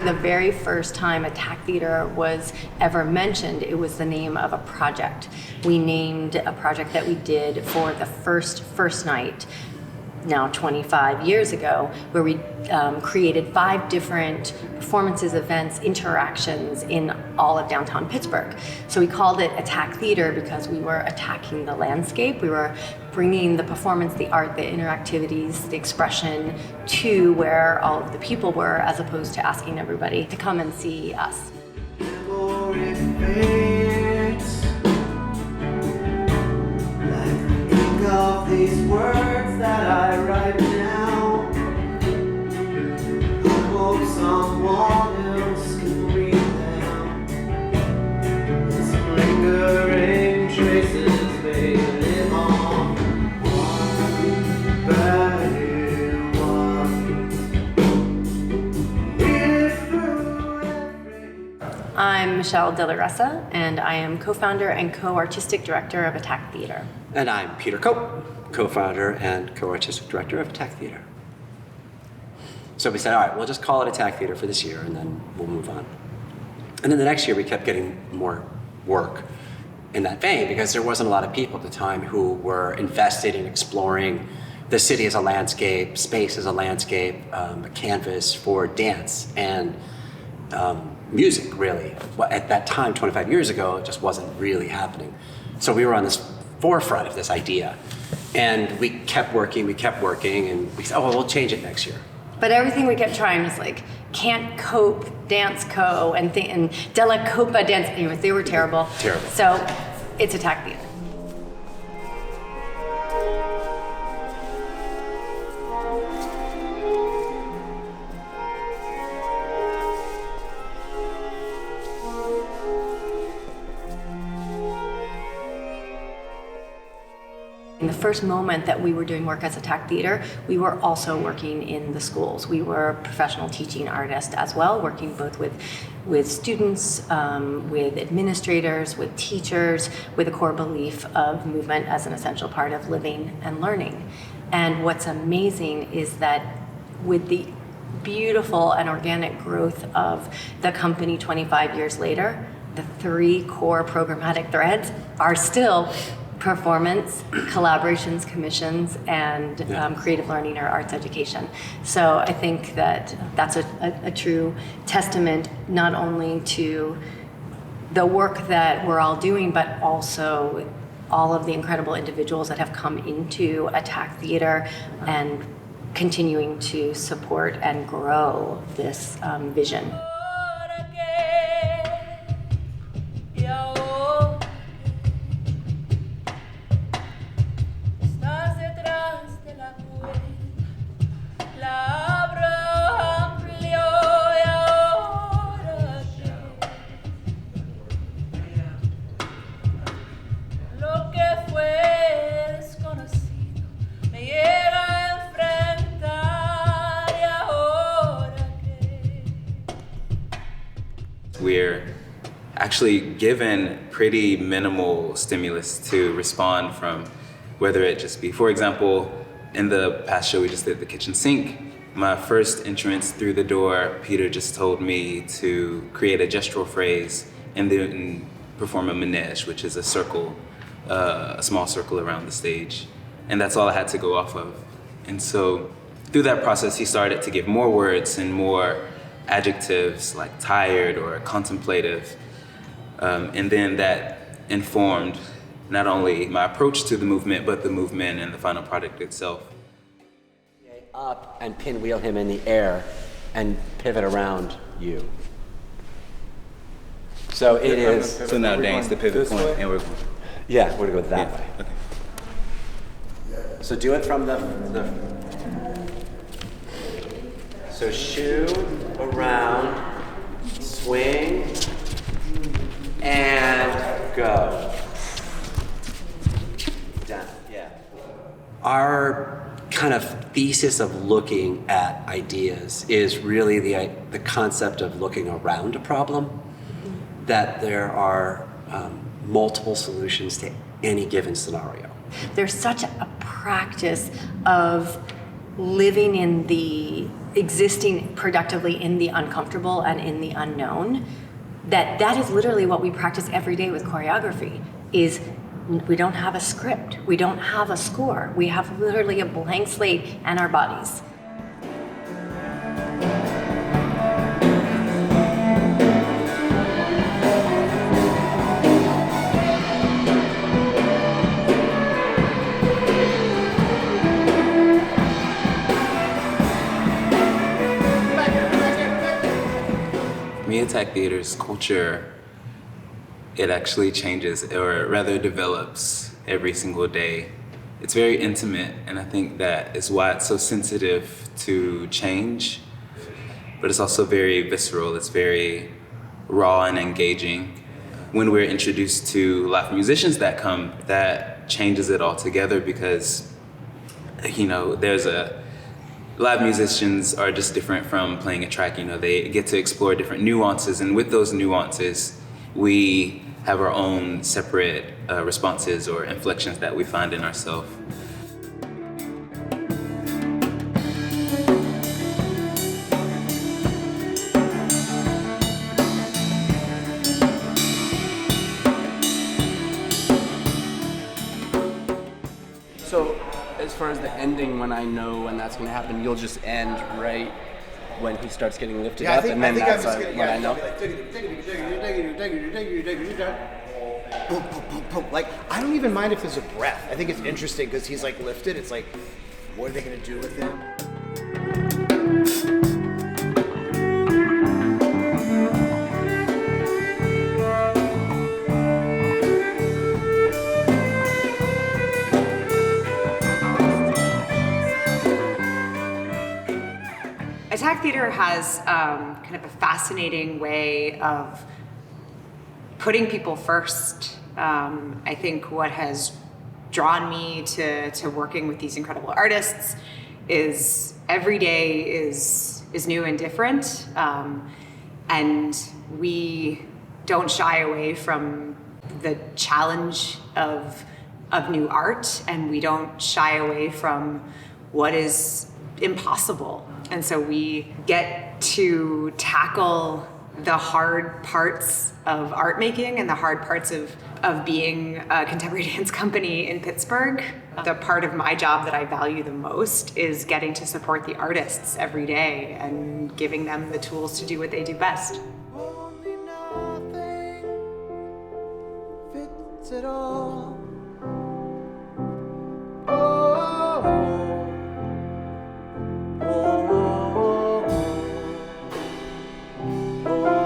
The very first time attack theater was ever mentioned, it was the name of a project. We named a project that we did for the first night, now 25 years ago, where we created 5 different performances, events, interactions in all of downtown Pittsburgh. So we called it Attack Theater because we were attacking the landscape. We were bringing the performance, the art, the interactivities, the expression to where all of the people were, as opposed to asking everybody to come and see us. Of these words that I write now, I hope someone else can read them. Some lingering traces may live on. One bad one. I'm Michele De La Resa, and I am co-founder and co-artistic director of Attack Theater. And I'm Peter Kope, co-founder and co-artistic director of Attack Theater. So we said, all right, we'll just call it Attack Theater for this year, and then we'll move on. And then the next year, we kept getting more work in that vein, because there wasn't a lot of people at the time who were invested in exploring the city as a landscape, space as a landscape, a canvas for dance and music, really. At that time, 25 years ago, it just wasn't really happening. So we were on this forefront of this idea, and we kept working, and we said, oh, well, we'll change it next year. But everything we kept trying was like, Can't Cope Dance Co. and Della Copa Dance. Anyways, they were terrible. Terrible. So it's Attack Theater. In the first moment that we were doing work as Attack Theater, we were also working in the schools. We were professional teaching artists as well, working both with students, with administrators, with teachers, with a core belief of movement as an essential part of living and learning. And what's amazing is that with the beautiful and organic growth of the company 25 years later, the 3 core programmatic threads are still performance, collaborations, commissions, and creative learning or arts education. So I think that that's a true testament not only to the work that we're all doing, but also all of the incredible individuals that have come into Attack Theater and continuing to support and grow this vision. We're actually given pretty minimal stimulus to respond from, whether it just be, for example, in the past show we just did, The Kitchen Sink, my first entrance through the door, Peter just told me to create a gestural phrase and then perform a manège, which is a circle, a small circle around the stage. And that's all I had to go off of. And so through that process, he started to give more words and more adjectives like tired or contemplative. And then that informed not only my approach to the movement, but the movement and the final product itself. Up and pinwheel him in the air and pivot around you. So it is. So now Dane's the pivot point, and we're going. Yeah, we're gonna go that way. Okay. So do it from the. So shoe around, swing, and go. Down. Yeah. Our kind of thesis of looking at ideas is really the concept of looking around a problem, that there are multiple solutions to any given scenario. There's such a practice of living in the existing productively in the uncomfortable and in the unknown, that is literally what we practice every day with choreography. Is we don't have a script, we don't have a score, we have literally a blank slate and our bodies. Attack Theater's culture, it actually changes, or rather develops every single day. It's very intimate, and I think that is why it's so sensitive to change, but it's also very visceral. It's very raw and engaging. When we're introduced to live musicians that changes it altogether, because, you know, live musicians are just different from playing a track. You know, they get to explore different nuances, and with those nuances, we have our own separate responses or inflections that we find in ourselves. So, as far as the ending, when I know when that's going to happen, you'll just end right when he starts getting lifted up, and then that's when I know. Boom, boom, boom, boom. Like, I don't even mind if there's a breath. I think it's interesting because he's like lifted. It's like, what are they going to do with him? Attack Theater has kind of a fascinating way of putting people first. I think what has drawn me to working with these incredible artists is every day is new and different, and we don't shy away from the challenge of new art, and we don't shy away from what is impossible. And so we get to tackle the hard parts of art making and the hard parts of being a contemporary dance company in Pittsburgh. The part of my job that I value the most is getting to support the artists every day and giving them the tools to do what they do best. Only nothing fits at all. Oh, oh, oh, oh.